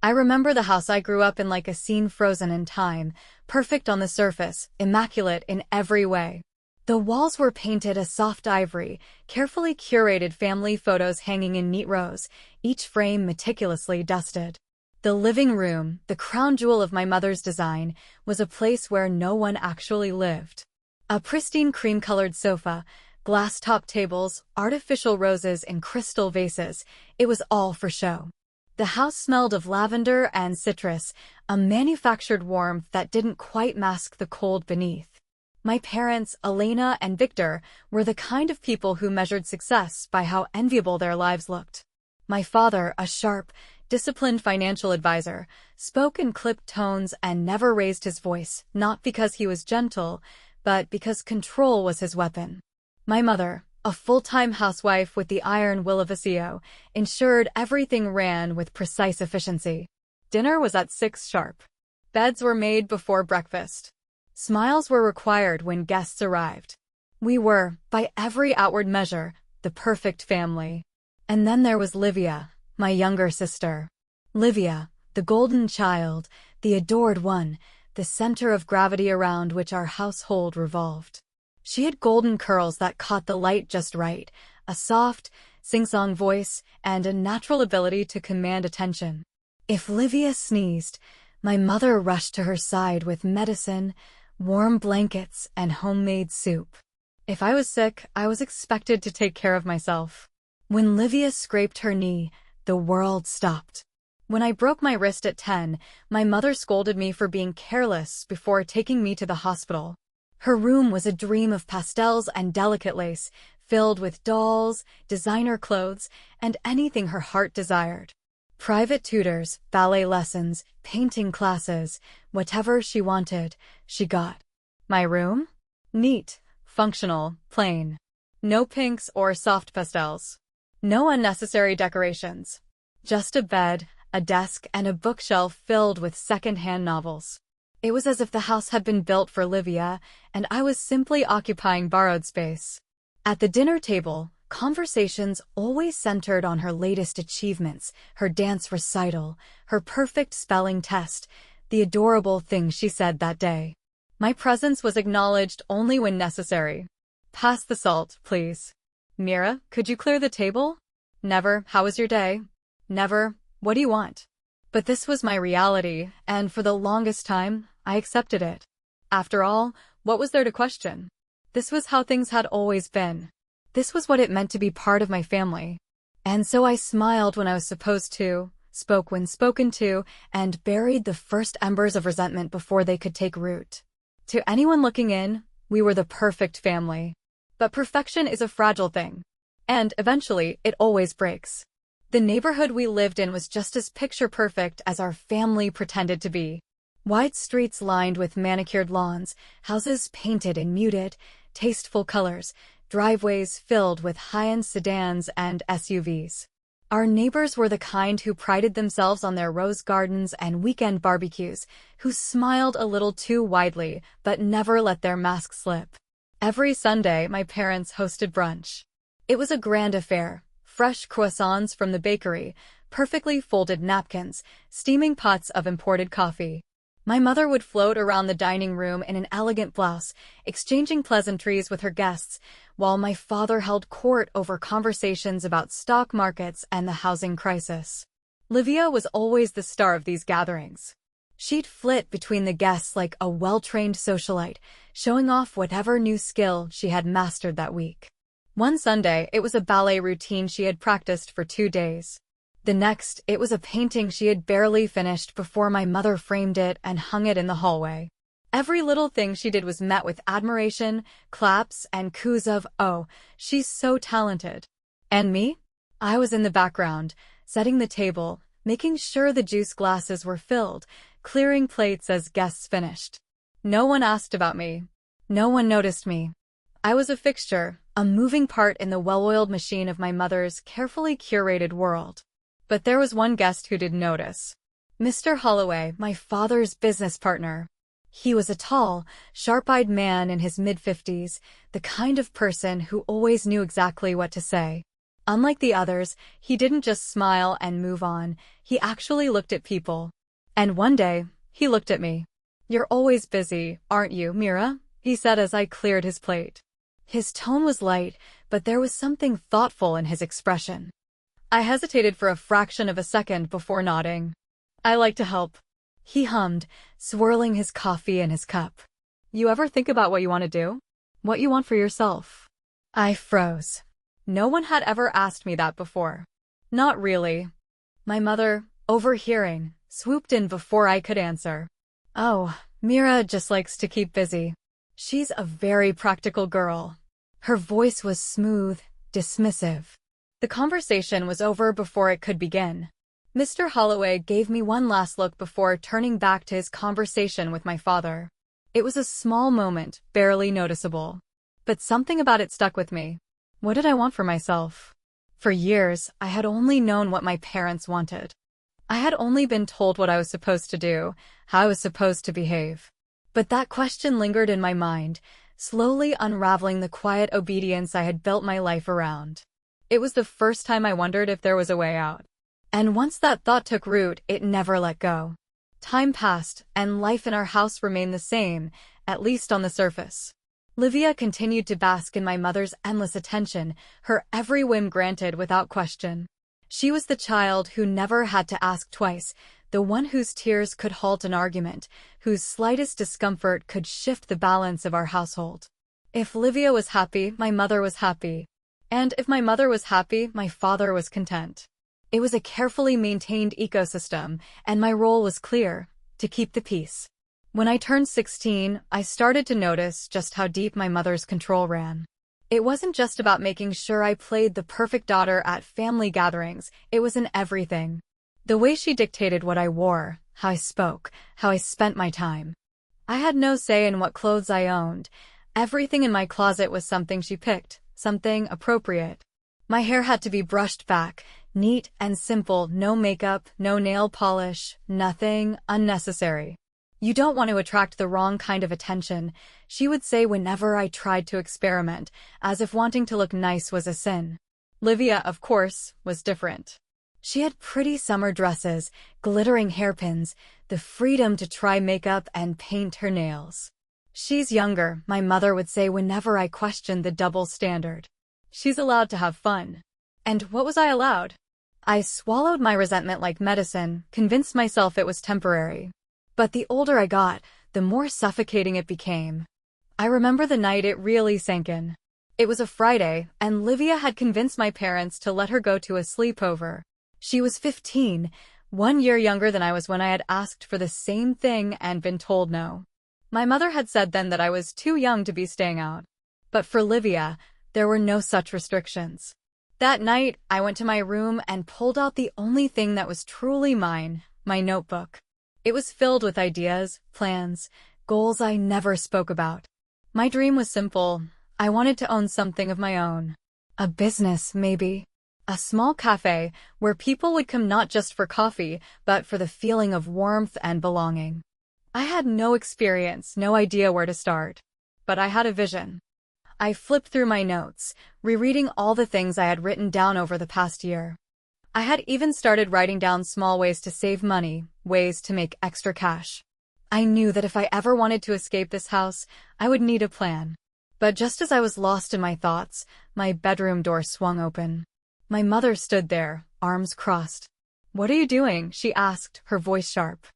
I remember the house I grew up in like a scene frozen in time, perfect on the surface, immaculate in every way. The walls were painted a soft ivory, carefully curated family photos hanging in neat rows, each frame meticulously dusted. The living room, the crown jewel of my mother's design, was a place where no one actually lived. A pristine cream-colored sofa, glass-top tables, artificial roses in crystal vases, it was all for show. The house smelled of lavender and citrus, a manufactured warmth that didn't quite mask the cold beneath. My parents, Elena and Victor, were the kind of people who measured success by how enviable their lives looked. My father, a sharp, disciplined financial advisor, spoke in clipped tones and never raised his voice, not because he was gentle, but because control was his weapon. My mother, a full-time housewife with the iron will of a CEO, ensured everything ran with precise efficiency. Dinner was at 6 sharp. Beds were made before breakfast. Smiles were required when guests arrived. We were, by every outward measure, the perfect family. And then there was Livia, my younger sister. Livia, the golden child, the adored one, the center of gravity around which our household revolved. She had golden curls that caught the light just right, a soft, sing-song voice, and a natural ability to command attention. If Livia sneezed, my mother rushed to her side with medicine, warm blankets, and homemade soup. If I was sick, I was expected to take care of myself. When Livia scraped her knee, the world stopped. When I broke my wrist at 10, my mother scolded me for being careless before taking me to the hospital. Her room was a dream of pastels and delicate lace, filled with dolls, designer clothes, and anything her heart desired. Private tutors, ballet lessons, painting classes, whatever she wanted, she got. My room? Neat, functional, plain. No pinks or soft pastels. No unnecessary decorations. Just a bed, a desk, and a bookshelf filled with second-hand novels. It was as if the house had been built for Livia, and I was simply occupying borrowed space. At the dinner table, conversations always centered on her latest achievements, her dance recital, her perfect spelling test, the adorable things she said that day. My presence was acknowledged only when necessary. Pass the salt, please. Mira, could you clear the table? Never, how was your day? Never, what do you want? But this was my reality, and for the longest time, I accepted it. After all, what was there to question? This was how things had always been. This was what it meant to be part of my family. And so I smiled when I was supposed to, spoke when spoken to, and buried the first embers of resentment before they could take root. To anyone looking in, we were the perfect family. But perfection is a fragile thing. And, eventually, it always breaks. The neighborhood we lived in was just as picture-perfect as our family pretended to be. Wide streets lined with manicured lawns, houses painted in muted, tasteful colors, driveways filled with high-end sedans and SUVs. Our neighbors were the kind who prided themselves on their rose gardens and weekend barbecues, who smiled a little too widely but never let their mask slip. Every Sunday, my parents hosted brunch. It was a grand affair. Fresh croissants from the bakery, perfectly folded napkins, steaming pots of imported coffee. My mother would float around the dining room in an elegant blouse, exchanging pleasantries with her guests, while my father held court over conversations about stock markets and the housing crisis. Livia was always the star of these gatherings. She'd flit between the guests like a well-trained socialite, showing off whatever new skill she had mastered that week. One Sunday, it was a ballet routine she had practiced for 2 days. The next, it was a painting she had barely finished before my mother framed it and hung it in the hallway. Every little thing she did was met with admiration, claps, and coos of, "Oh, she's so talented." And me? I was in the background, setting the table, making sure the juice glasses were filled, clearing plates as guests finished. No one asked about me. No one noticed me. I was a fixture, a moving part in the well-oiled machine of my mother's carefully curated world. But there was one guest who did notice. Mr. Holloway, my father's business partner. He was a tall, sharp-eyed man in his mid-50s, the kind of person who always knew exactly what to say. Unlike the others, he didn't just smile and move on, he actually looked at people. And one day, he looked at me. "You're always busy, aren't you, Mira?" he said as I cleared his plate. His tone was light, but there was something thoughtful in his expression. I hesitated for a fraction of a second before nodding. "I like to help," he hummed, swirling his coffee in his cup. "You ever think about what you want to do? What you want for yourself?" I froze. No one had ever asked me that before. Not really. My mother, overhearing, swooped in before I could answer. "Oh, Mira just likes to keep busy. She's a very practical girl." Her voice was smooth, dismissive. The conversation was over before it could begin. Mr. Holloway gave me one last look before turning back to his conversation with my father. It was a small moment, barely noticeable. But something about it stuck with me. What did I want for myself? For years, I had only known what my parents wanted. I had only been told what I was supposed to do, how I was supposed to behave. But that question lingered in my mind, slowly unraveling the quiet obedience I had built my life around. It was the first time I wondered if there was a way out. And once that thought took root, it never let go. Time passed, and life in our house remained the same, at least on the surface. Livia continued to bask in my mother's endless attention, her every whim granted without question. She was the child who never had to ask twice, the one whose tears could halt an argument, whose slightest discomfort could shift the balance of our household. If Livia was happy, my mother was happy. And if my mother was happy, my father was content. It was a carefully maintained ecosystem, and my role was clear: to keep the peace. When I turned 16, I started to notice just how deep my mother's control ran. It wasn't just about making sure I played the perfect daughter at family gatherings, it was in everything. The way she dictated what I wore, how I spoke, how I spent my time. I had no say in what clothes I owned. Everything in my closet was something she picked, something appropriate. My hair had to be brushed back, neat and simple, no makeup, no nail polish, nothing unnecessary. "You don't want to attract the wrong kind of attention," she would say whenever I tried to experiment, as if wanting to look nice was a sin. Livia, of course, was different. She had pretty summer dresses, glittering hairpins, the freedom to try makeup and paint her nails. "She's younger," my mother would say whenever I questioned the double standard. "She's allowed to have fun." And what was I allowed? I swallowed my resentment like medicine, convinced myself it was temporary. But the older I got, the more suffocating it became. I remember the night it really sank in. It was a Friday, and Livia had convinced my parents to let her go to a sleepover. She was 15, 1 year younger than I was when I had asked for the same thing and been told no. My mother had said then that I was too young to be staying out. But for Livia, there were no such restrictions. That night, I went to my room and pulled out the only thing that was truly mine, my notebook. It was filled with ideas, plans, goals I never spoke about. My dream was simple. I wanted to own something of my own. A business, maybe. A small cafe where people would come not just for coffee, but for the feeling of warmth and belonging. I had no experience, no idea where to start. But I had a vision. I flipped through my notes, rereading all the things I had written down over the past year. I had even started writing down small ways to save money, ways to make extra cash. I knew that if I ever wanted to escape this house, I would need a plan. But just as I was lost in my thoughts, my bedroom door swung open. My mother stood there, arms crossed. "What are you doing?" she asked, her voice sharp.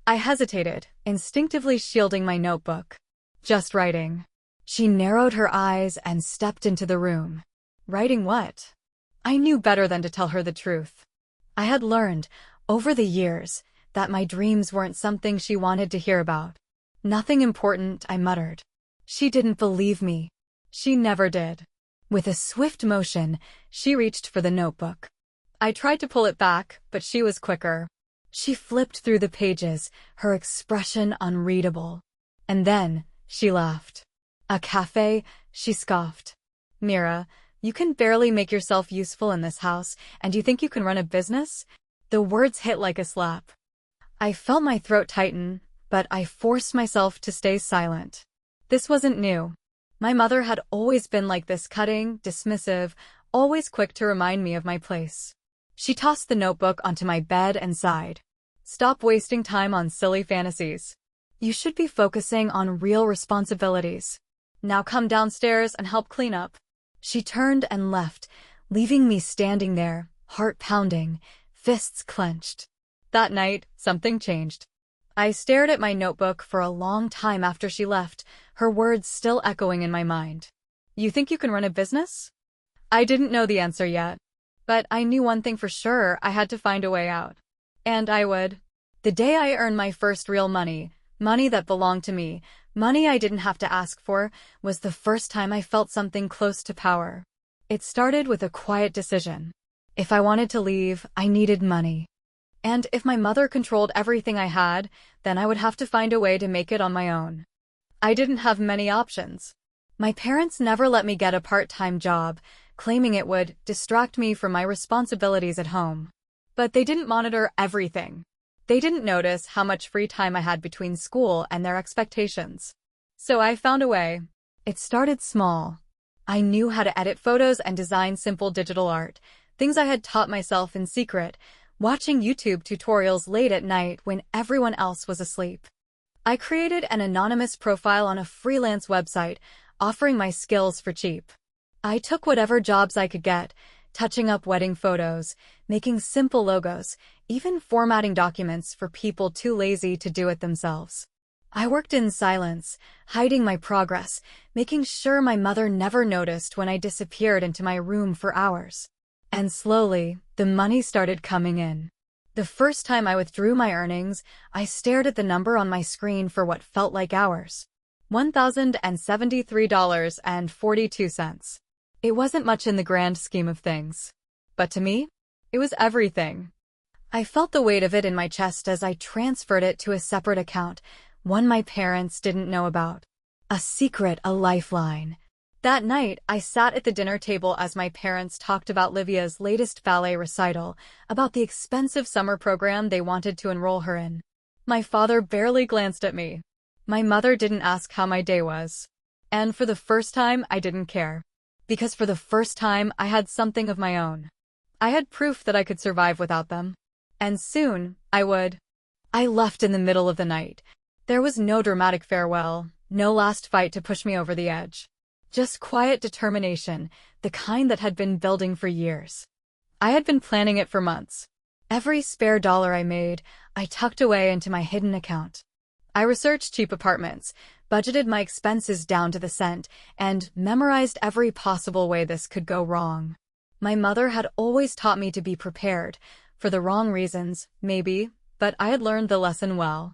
I hesitated, instinctively shielding my notebook. "Just writing." She narrowed her eyes and stepped into the room. "Writing what?" I knew better than to tell her the truth. I had learned, over the years, that my dreams weren't something she wanted to hear about. "Nothing important," I muttered. She didn't believe me. She never did. With a swift motion, she reached for the notebook. I tried to pull it back, but she was quicker. She flipped through the pages, her expression unreadable. And then, she laughed. "A cafe?" she scoffed. "Mira, you can barely make yourself useful in this house, and you think you can run a business?" The words hit like a slap. I felt my throat tighten, but I forced myself to stay silent. This wasn't new. My mother had always been like this, cutting, dismissive, always quick to remind me of my place. She tossed the notebook onto my bed and sighed. "Stop wasting time on silly fantasies. You should be focusing on real responsibilities. Now come downstairs and help clean up." She turned and left, leaving me standing there, heart pounding, fists clenched. That night, something changed. I stared at my notebook for a long time after she left, her words still echoing in my mind. "You think you can run a business?" I didn't know the answer yet, but I knew one thing for sure: I had to find a way out. And I would. The day I earned my first real money, money that belonged to me, money I didn't have to ask for, was the first time I felt something close to power. It started with a quiet decision. If I wanted to leave, I needed money. And if my mother controlled everything I had, then I would have to find a way to make it on my own. I didn't have many options. My parents never let me get a part-time job, claiming it would distract me from my responsibilities at home. But they didn't monitor everything. They didn't notice how much free time I had between school and their expectations. So I found a way. It started small. I knew how to edit photos and design simple digital art, things I had taught myself in secret, watching YouTube tutorials late at night when everyone else was asleep. I created an anonymous profile on a freelance website, offering my skills for cheap. I took whatever jobs I could get, touching up wedding photos, making simple logos, even formatting documents for people too lazy to do it themselves. I worked in silence, hiding my progress, making sure my mother never noticed when I disappeared into my room for hours. And slowly, the money started coming in. The first time I withdrew my earnings, I stared at the number on my screen for what felt like hours. $1,073.42. It wasn't much in the grand scheme of things. But to me, it was everything. I felt the weight of it in my chest as I transferred it to a separate account, one my parents didn't know about. A secret, a lifeline. That night, I sat at the dinner table as my parents talked about Livia's latest ballet recital, about the expensive summer program they wanted to enroll her in. My father barely glanced at me. My mother didn't ask how my day was. And for the first time, I didn't care. Because for the first time, I had something of my own. I had proof that I could survive without them. And soon, I would. I left in the middle of the night. There was no dramatic farewell, no last fight to push me over the edge. Just quiet determination, the kind that had been building for years. I had been planning it for months. Every spare dollar I made, I tucked away into my hidden account. I researched cheap apartments, budgeted my expenses down to the cent, and memorized every possible way this could go wrong. My mother had always taught me to be prepared, for the wrong reasons, maybe, but I had learned the lesson well.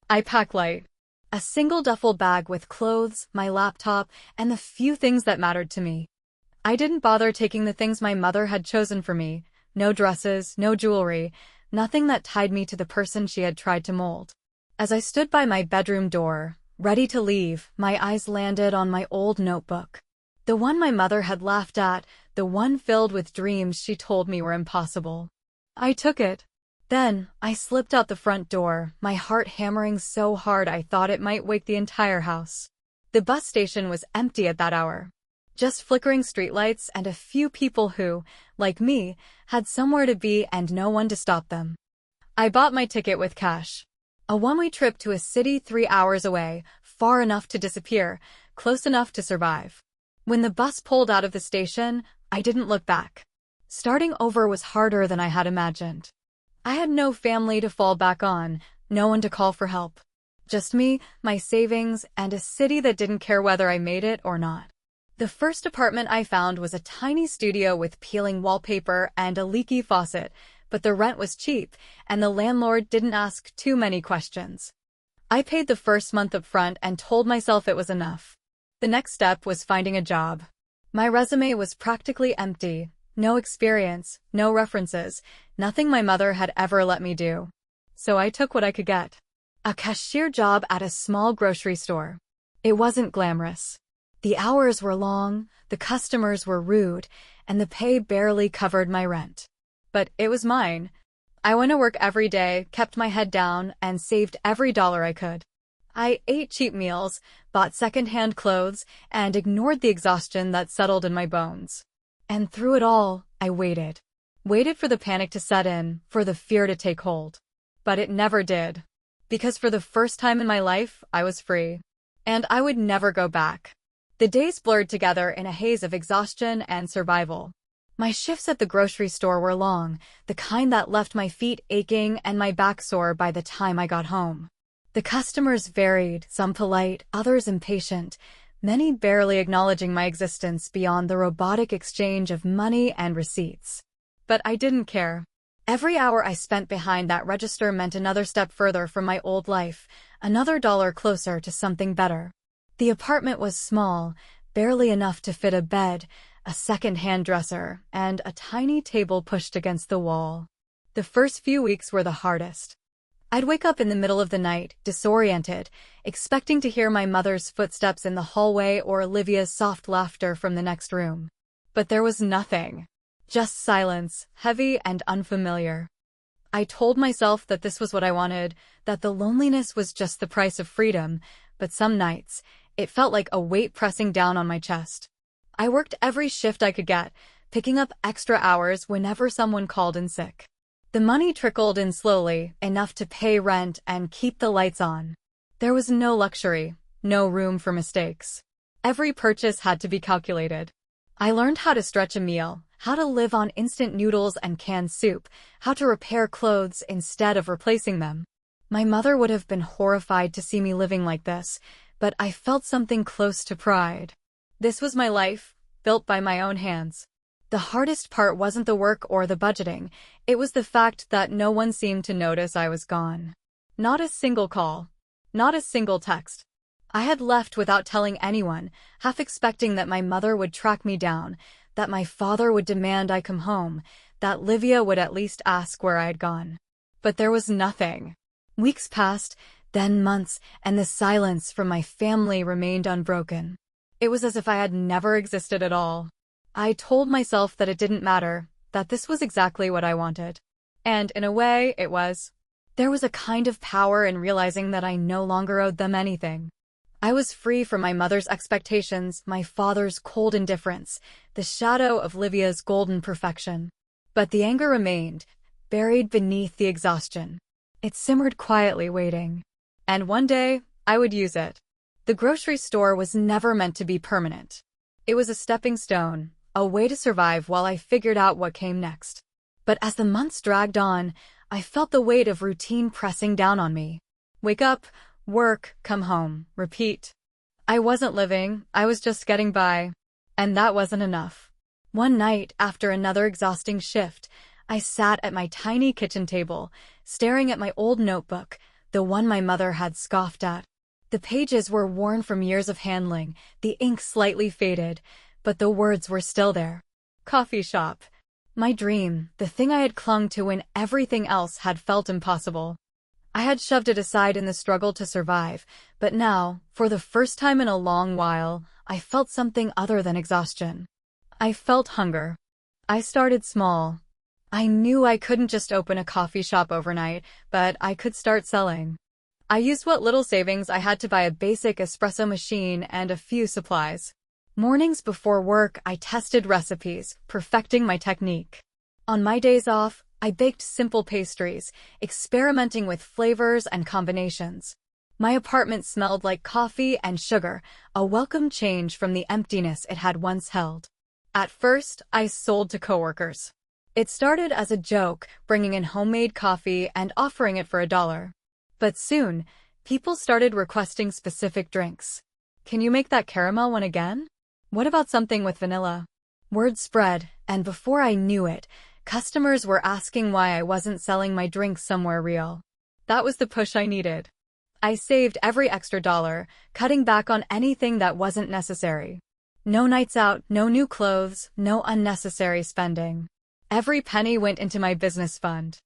I packed light. A single duffel bag with clothes, my laptop, and the few things that mattered to me. I didn't bother taking the things my mother had chosen for me, no dresses, no jewelry, nothing that tied me to the person she had tried to mold. As I stood by my bedroom door, ready to leave, my eyes landed on my old notebook. The one my mother had laughed at, the one filled with dreams she told me were impossible. I took it. Then, I slipped out the front door, my heart hammering so hard I thought it might wake the entire house. The bus station was empty at that hour. Just flickering streetlights and a few people who, like me, had somewhere to be and no one to stop them. I bought my ticket with cash. A one-way trip to a city 3 hours away, far enough to disappear, close enough to survive. When the bus pulled out of the station, I didn't look back. Starting over was harder than I had imagined. I had no family to fall back on, no one to call for help. Just me, my savings, and a city that didn't care whether I made it or not. The first apartment I found was a tiny studio with peeling wallpaper and a leaky faucet, but the rent was cheap, and the landlord didn't ask too many questions. I paid the first month up front and told myself it was enough. The next step was finding a job. My resume was practically empty. No experience, no references, nothing my mother had ever let me do. So I took what I could get. A cashier job at a small grocery store. It wasn't glamorous. The hours were long, the customers were rude, and the pay barely covered my rent. But it was mine. I went to work every day, kept my head down, and saved every dollar I could. I ate cheap meals, bought second-hand clothes, and ignored the exhaustion that settled in my bones. And through it all, I waited. Waited for the panic to set in, for the fear to take hold. But it never did. Because for the first time in my life, I was free. And I would never go back. The days blurred together in a haze of exhaustion and survival. My shifts at the grocery store were long, the kind that left my feet aching and my back sore by the time I got home. The customers varied, some polite, others impatient, many barely acknowledging my existence beyond the robotic exchange of money and receipts. But I didn't care. Every hour I spent behind that register meant another step further from my old life, another dollar closer to something better. The apartment was small, barely enough to fit a bed, a second-hand dresser, and a tiny table pushed against the wall. The first few weeks were the hardest. I'd wake up in the middle of the night, disoriented, expecting to hear my mother's footsteps in the hallway or Olivia's soft laughter from the next room. But there was nothing. Just silence, heavy and unfamiliar. I told myself that this was what I wanted, that the loneliness was just the price of freedom, but some nights, it felt like a weight pressing down on my chest. I worked every shift I could get, picking up extra hours whenever someone called in sick. The money trickled in slowly, enough to pay rent and keep the lights on. There was no luxury, no room for mistakes. Every purchase had to be calculated. I learned how to stretch a meal, how to live on instant noodles and canned soup, how to repair clothes instead of replacing them. My mother would have been horrified to see me living like this, but I felt something close to pride. This was my life, built by my own hands. The hardest part wasn't the work or the budgeting, it was the fact that no one seemed to notice I was gone. Not a single call. Not a single text. I had left without telling anyone, half expecting that my mother would track me down, that my father would demand I come home, that Livia would at least ask where I had gone. But there was nothing. Weeks passed, then months, and the silence from my family remained unbroken. It was as if I had never existed at all. I told myself that it didn't matter, that this was exactly what I wanted. And in a way, it was. There was a kind of power in realizing that I no longer owed them anything. I was free from my mother's expectations, my father's cold indifference, the shadow of Livia's golden perfection. But the anger remained, buried beneath the exhaustion. It simmered quietly, waiting. And one day, I would use it. The grocery store was never meant to be permanent. It was a stepping stone, a way to survive while I figured out what came next. But as the months dragged on, I felt the weight of routine pressing down on me. Wake up, work, come home, repeat. I wasn't living, I was just getting by. And that wasn't enough. One night, after another exhausting shift, I sat at my tiny kitchen table, staring at my old notebook, the one my mother had scoffed at. The pages were worn from years of handling, the ink slightly faded, but the words were still there. Coffee shop. My dream, the thing I had clung to when everything else had felt impossible. I had shoved it aside in the struggle to survive, but now, for the first time in a long while, I felt something other than exhaustion. I felt hunger. I started small. I knew I couldn't just open a coffee shop overnight, but I could start selling. I used what little savings I had to buy a basic espresso machine and a few supplies. Mornings before work, I tested recipes, perfecting my technique. On my days off, I baked simple pastries, experimenting with flavors and combinations. My apartment smelled like coffee and sugar, a welcome change from the emptiness it had once held. At first, I sold to coworkers. It started as a joke, bringing in homemade coffee and offering it for $1. But soon, people started requesting specific drinks. Can you make that caramel one again? What about something with vanilla? Word spread, and before I knew it, customers were asking why I wasn't selling my drinks somewhere real. That was the push I needed. I saved every extra dollar, cutting back on anything that wasn't necessary. No nights out, no new clothes, no unnecessary spending. Every penny went into my business fund.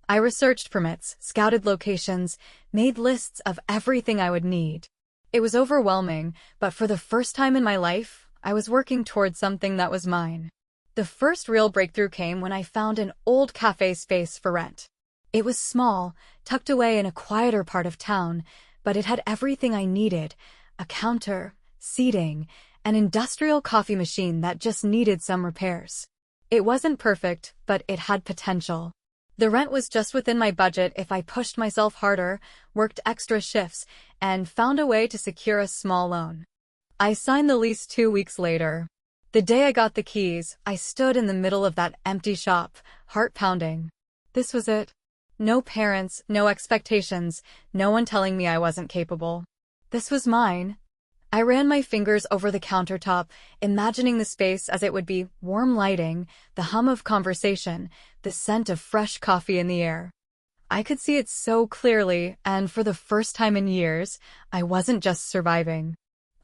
I researched permits, scouted locations, made lists of everything I would need. It was overwhelming, but for the first time in my life, I was working towards something that was mine. The first real breakthrough came when I found an old cafe space for rent. It was small, tucked away in a quieter part of town, but it had everything I needed: a counter, seating, an industrial coffee machine that just needed some repairs. It wasn't perfect, but it had potential. The rent was just within my budget if I pushed myself harder, worked extra shifts, and found a way to secure a small loan. I signed the lease 2 weeks later. The day I got the keys, I stood in the middle of that empty shop, heart pounding. This was it. No parents, no expectations, no one telling me I wasn't capable. This was mine. I ran my fingers over the countertop, imagining the space as it would be: warm lighting, the hum of conversation, the scent of fresh coffee in the air. I could see it so clearly, and for the first time in years, I wasn't just surviving.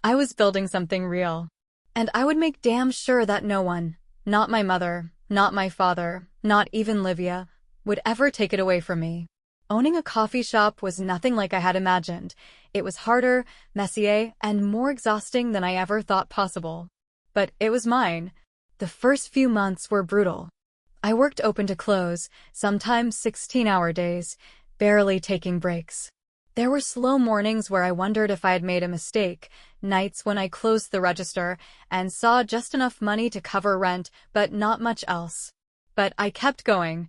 I was building something real. And I would make damn sure that no one, not my mother, not my father, not even Livia, would ever take it away from me. Owning a coffee shop was nothing like I had imagined. It was harder, messier, and more exhausting than I ever thought possible. But it was mine. The first few months were brutal. I worked open to close, sometimes 16-hour days, barely taking breaks. There were slow mornings where I wondered if I had made a mistake, nights when I closed the register and saw just enough money to cover rent, but not much else. But I kept going.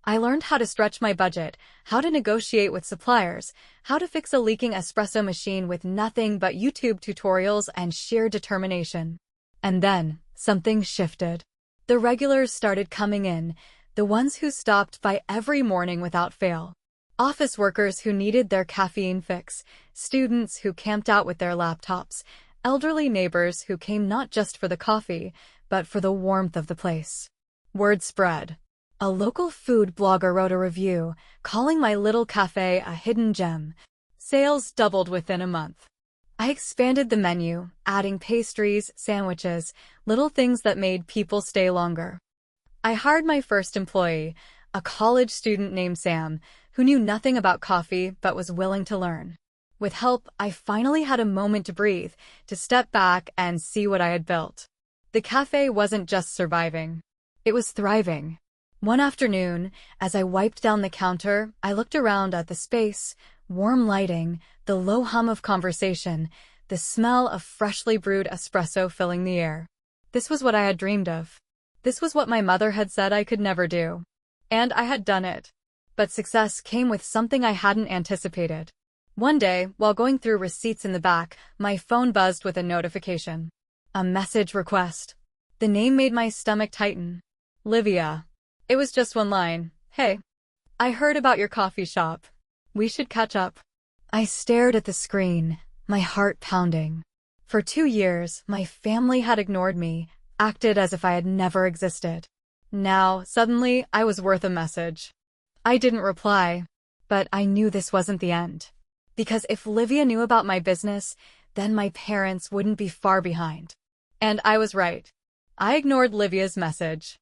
I learned how to stretch my budget, how to negotiate with suppliers, how to fix a leaking espresso machine with nothing but YouTube tutorials and sheer determination. And then, something shifted. The regulars started coming in, the ones who stopped by every morning without fail. Office workers who needed their caffeine fix, students who camped out with their laptops, elderly neighbors who came not just for the coffee, but for the warmth of the place. Word spread. A local food blogger wrote a review, calling my little cafe a hidden gem. Sales doubled within a month. I expanded the menu, adding pastries, sandwiches, little things that made people stay longer. I hired my first employee, a college student named Sam, who knew nothing about coffee but was willing to learn. With help, I finally had a moment to breathe, to step back and see what I had built. The cafe wasn't just surviving. It was thriving. One afternoon, as I wiped down the counter, I looked around at the space, warm lighting, the low hum of conversation, the smell of freshly brewed espresso filling the air. This was what I had dreamed of. This was what my mother had said I could never do. And I had done it. But success came with something I hadn't anticipated. One day, while going through receipts in the back, my phone buzzed with a notification. A message request. The name made my stomach tighten. Livia. It was just one line. Hey. I heard about your coffee shop. We should catch up. I stared at the screen, my heart pounding. For 2 years, my family had ignored me, acted as if I had never existed. Now, suddenly, I was worth a message. I didn't reply, but I knew this wasn't the end. Because if Livia knew about my business, then my parents wouldn't be far behind. And I was right. I ignored Livia's message.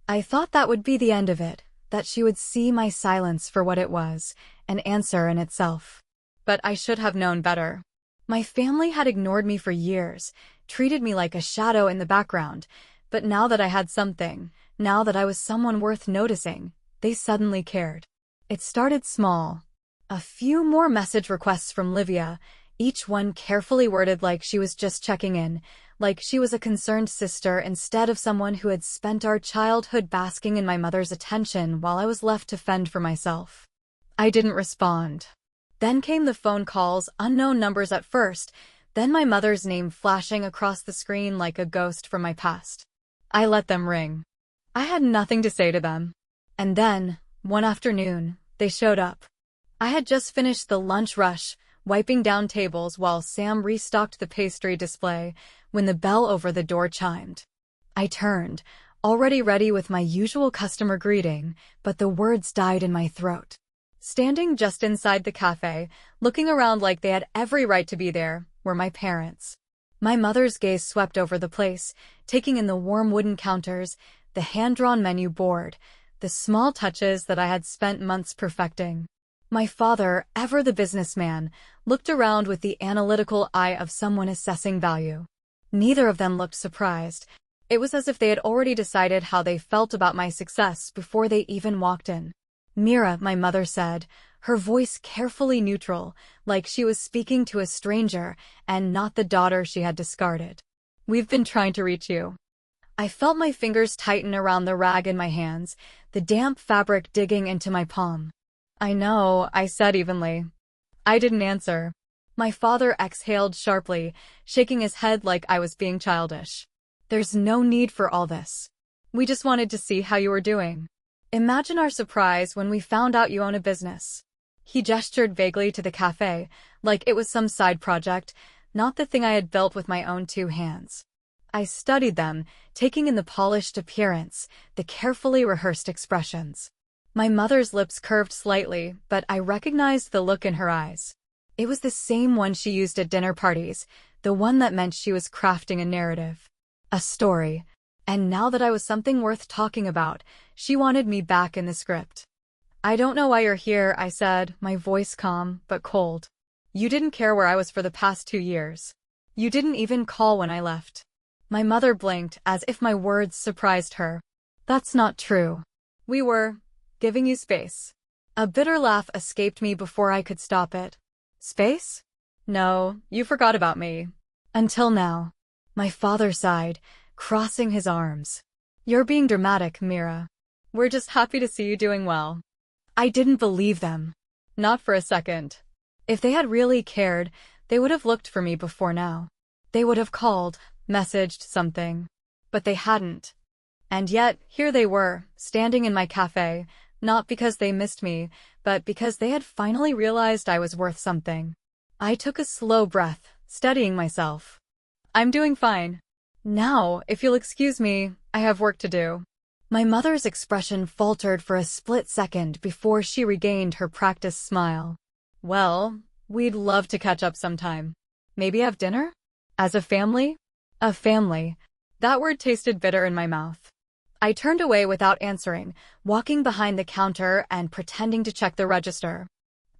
I thought that would be the end of it, that she would see my silence for what it was, an answer in itself. But I should have known better. My family had ignored me for years, treated me like a shadow in the background, but now that I had something, now that I was someone worth noticing, they suddenly cared. It started small. A few more message requests from Livia, each one carefully worded like she was just checking in, like she was a concerned sister instead of someone who had spent our childhood basking in my mother's attention while I was left to fend for myself. I didn't respond. Then came the phone calls, unknown numbers at first, then my mother's name flashing across the screen like a ghost from my past. I let them ring. I had nothing to say to them. And then, one afternoon, they showed up. I had just finished the lunch rush, wiping down tables while Sam restocked the pastry display, when the bell over the door chimed. I turned, already ready with my usual customer greeting, but the words died in my throat. Standing just inside the cafe, looking around like they had every right to be there, were my parents. My mother's gaze swept over the place, taking in the warm wooden counters, the hand-drawn menu board, the small touches that I had spent months perfecting. My father, ever the businessman, looked around with the analytical eye of someone assessing value. Neither of them looked surprised. It was as if they had already decided how they felt about my success before they even walked in. Mira, my mother said, her voice carefully neutral, like she was speaking to a stranger and not the daughter she had discarded. We've been trying to reach you. I felt my fingers tighten around the rag in my hands, the damp fabric digging into my palm. I know, I said evenly. I didn't answer. My father exhaled sharply, shaking his head like I was being childish. There's no need for all this. We just wanted to see how you were doing. Imagine our surprise when we found out you own a business. He gestured vaguely to the cafe, like it was some side project, not the thing I had built with my own two hands. I studied them, taking in the polished appearance, the carefully rehearsed expressions. My mother's lips curved slightly, but I recognized the look in her eyes. It was the same one she used at dinner parties, the one that meant she was crafting a narrative. A story. And now that I was something worth talking about, she wanted me back in the script. I don't know why you're here, I said, my voice calm but cold. You didn't care where I was for the past 2 years. You didn't even call when I left. My mother blinked as if my words surprised her. That's not true. We were giving you space. A bitter laugh escaped me before I could stop it. Space? No, you forgot about me. Until now. My father sighed, crossing his arms. You're being dramatic, Mira. We're just happy to see you doing well. I didn't believe them. Not for a second. If they had really cared, they would have looked for me before now. They would have called, messaged something. But they hadn't. And yet, here they were, standing in my cafe, not because they missed me, but because they had finally realized I was worth something. I took a slow breath, steadying myself. I'm doing fine. Now, if you'll excuse me, I have work to do. My mother's expression faltered for a split second before she regained her practiced smile. Well, we'd love to catch up sometime. Maybe have dinner? As a family? A family. That word tasted bitter in my mouth. I turned away without answering, walking behind the counter and pretending to check the register.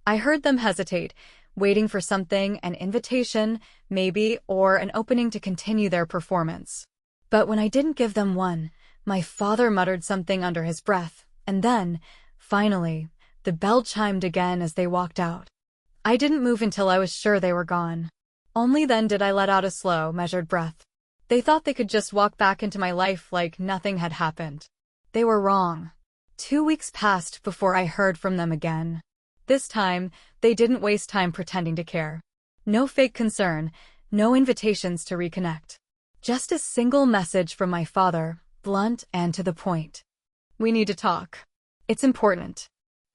I heard them hesitate, waiting for something, an invitation, maybe, or an opening to continue their performance. But when I didn't give them one, my father muttered something under his breath, and then, finally, the bell chimed again as they walked out. I didn't move until I was sure they were gone. Only then did I let out a slow, measured breath. They thought they could just walk back into my life like nothing had happened. They were wrong. 2 weeks passed before I heard from them again. This time, they didn't waste time pretending to care. No fake concern, no invitations to reconnect. Just a single message from my father, blunt and to the point. We need to talk. It's important.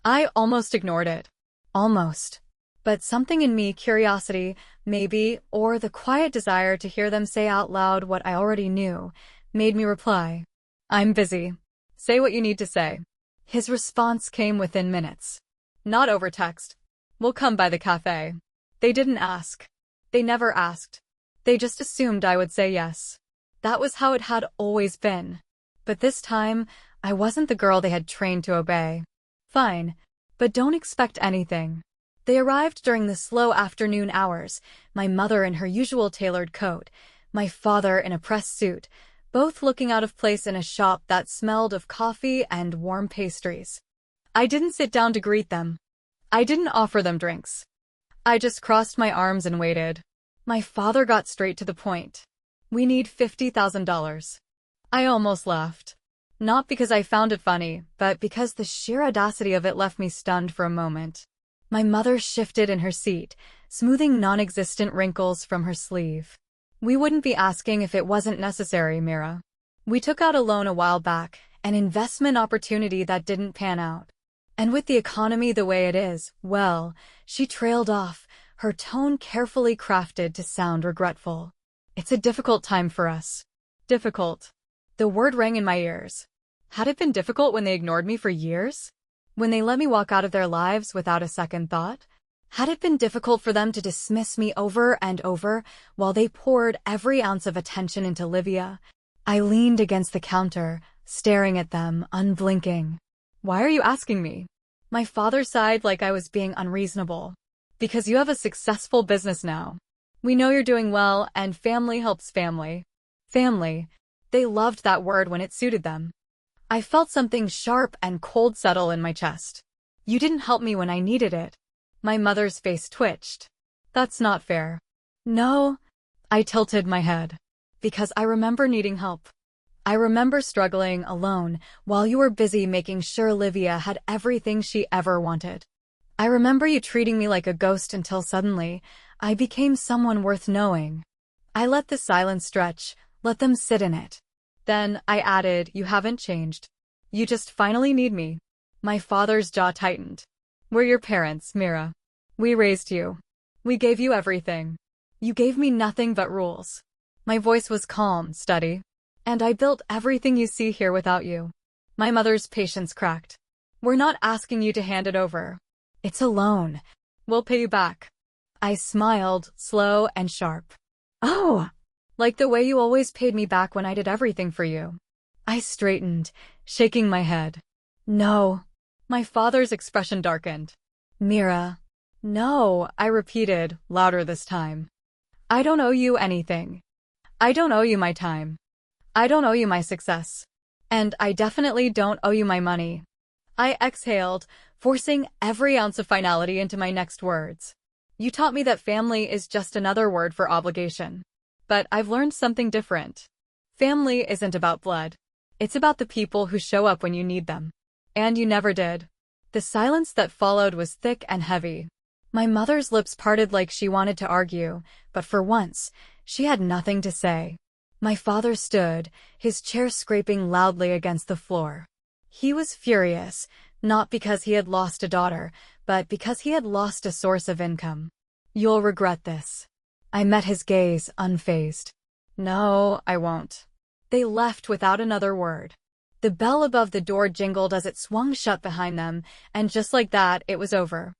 I almost ignored it. Almost. But something in me, curiosity, maybe, or the quiet desire to hear them say out loud what I already knew, made me reply. I'm busy. Say what you need to say. His response came within minutes. Not over text. We'll come by the cafe. They didn't ask. They never asked. They just assumed I would say yes. That was how it had always been. But this time, I wasn't the girl they had trained to obey. Fine, but don't expect anything. They arrived during the slow afternoon hours, my mother in her usual tailored coat, my father in a pressed suit, both looking out of place in a shop that smelled of coffee and warm pastries. I didn't sit down to greet them. I didn't offer them drinks. I just crossed my arms and waited. My father got straight to the point. We need $50,000. I almost laughed. Not because I found it funny, but because the sheer audacity of it left me stunned for a moment. My mother shifted in her seat, smoothing non-existent wrinkles from her sleeve. We wouldn't be asking if it wasn't necessary, Mira. We took out a loan a while back, an investment opportunity that didn't pan out. And with the economy the way it is, well, she trailed off, her tone carefully crafted to sound regretful. It's a difficult time for us. Difficult. The word rang in my ears. Had it been difficult when they ignored me for years? When they let me walk out of their lives without a second thought? Had it been difficult for them to dismiss me over and over while they poured every ounce of attention into Livia? I leaned against the counter, staring at them, unblinking. Why are you asking me? My father sighed like I was being unreasonable. Because you have a successful business now. We know you're doing well, and family helps family. Family. They loved that word when it suited them. I felt something sharp and cold settle in my chest. You didn't help me when I needed it. My mother's face twitched. That's not fair. No. I tilted my head. because I remember needing help. I remember struggling alone while you were busy making sure Olivia had everything she ever wanted. I remember you treating me like a ghost until suddenly, I became someone worth knowing. I let the silence stretch, let them sit in it. Then I added, you haven't changed. You just finally need me. My father's jaw tightened. We're your parents, Mira. We raised you. We gave you everything. You gave me nothing but rules. My voice was calm, steady. And I built everything you see here without you. My mother's patience cracked. We're not asking you to hand it over. It's a loan. We'll pay you back. I smiled, slow and sharp. Oh, like the way you always paid me back when I did everything for you. I straightened, shaking my head. No. My father's expression darkened. Mira. No, I repeated, louder this time. I don't owe you anything. I don't owe you my time. I don't owe you my success. And I definitely don't owe you my money. I exhaled, forcing every ounce of finality into my next words. You taught me that family is just another word for obligation. But I've learned something different. Family isn't about blood. It's about the people who show up when you need them. And you never did. The silence that followed was thick and heavy. My mother's lips parted like she wanted to argue, but for once, she had nothing to say. My father stood, his chair scraping loudly against the floor. He was furious, not because he had lost a daughter, but because he had lost a source of income. You'll regret this. I met his gaze, unfazed. No, I won't. They left without another word. The bell above the door jingled as it swung shut behind them, and just like that, it was over.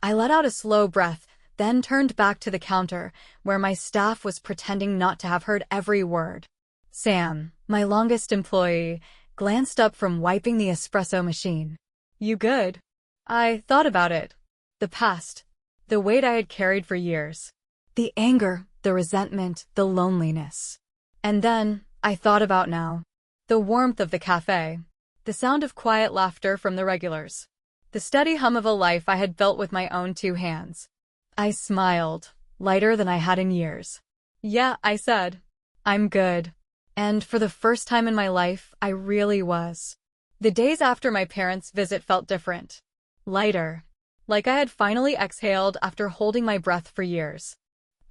I let out a slow breath, then turned back to the counter, where my staff was pretending not to have heard every word. Sam, my longest employee, glanced up from wiping the espresso machine. You good? I thought about it. The past. The weight I had carried for years. The anger, the resentment, the loneliness. And then, I thought about now. The warmth of the cafe. The sound of quiet laughter from the regulars. The steady hum of a life I had built with my own two hands. I smiled, lighter than I had in years. Yeah, I said. I'm good. And for the first time in my life, I really was. The days after my parents' visit felt different. Lighter. Like I had finally exhaled after holding my breath for years.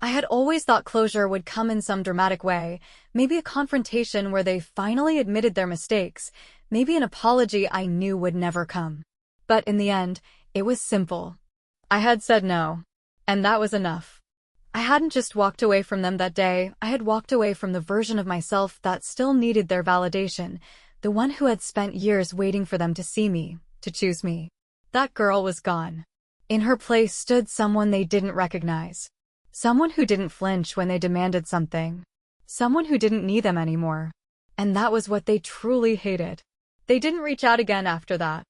I had always thought closure would come in some dramatic way, maybe a confrontation where they finally admitted their mistakes, maybe an apology I knew would never come. But in the end, it was simple. I had said no. And that was enough. I hadn't just walked away from them that day, I had walked away from the version of myself that still needed their validation, the one who had spent years waiting for them to see me, to choose me. That girl was gone. In her place stood someone they didn't recognize. Someone who didn't flinch when they demanded something. Someone who didn't need them anymore. And that was what they truly hated. They didn't reach out again after that.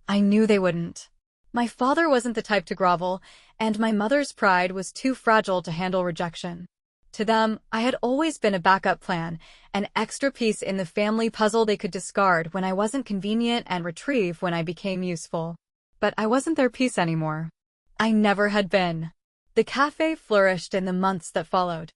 I knew they wouldn't. My father wasn't the type to grovel, and my mother's pride was too fragile to handle rejection. To them, I had always been a backup plan, an extra piece in the family puzzle they could discard when I wasn't convenient and retrieve when I became useful. But I wasn't their piece anymore. I never had been. The cafe flourished in the months that followed.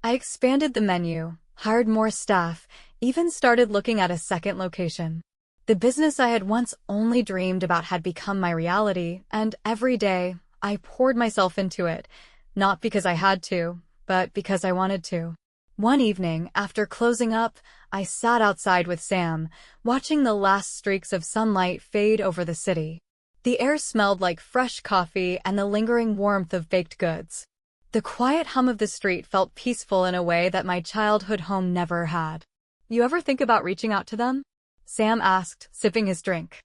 I expanded the menu, hired more staff, even started looking at a second location. The business I had once only dreamed about had become my reality, and every day, I poured myself into it, not because I had to, but because I wanted to. One evening, after closing up, I sat outside with Sam, watching the last streaks of sunlight fade over the city. The air smelled like fresh coffee and the lingering warmth of baked goods. The quiet hum of the street felt peaceful in a way that my childhood home never had. You ever think about reaching out to them? Sam asked, sipping his drink.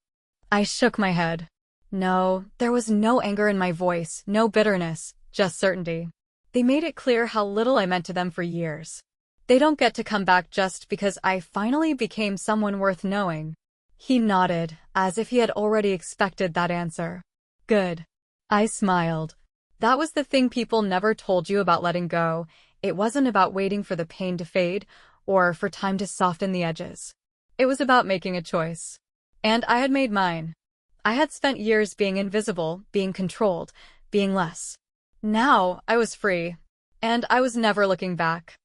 I shook my head. No, there was no anger in my voice, no bitterness, just certainty. They made it clear how little I meant to them for years. They don't get to come back just because I finally became someone worth knowing. He nodded, as if he had already expected that answer. Good. I smiled. That was the thing people never told you about letting go. It wasn't about waiting for the pain to fade, or for time to soften the edges. It was about making a choice. And I had made mine. I had spent years being invisible, being controlled, being less. Now, I was free. And I was never looking back.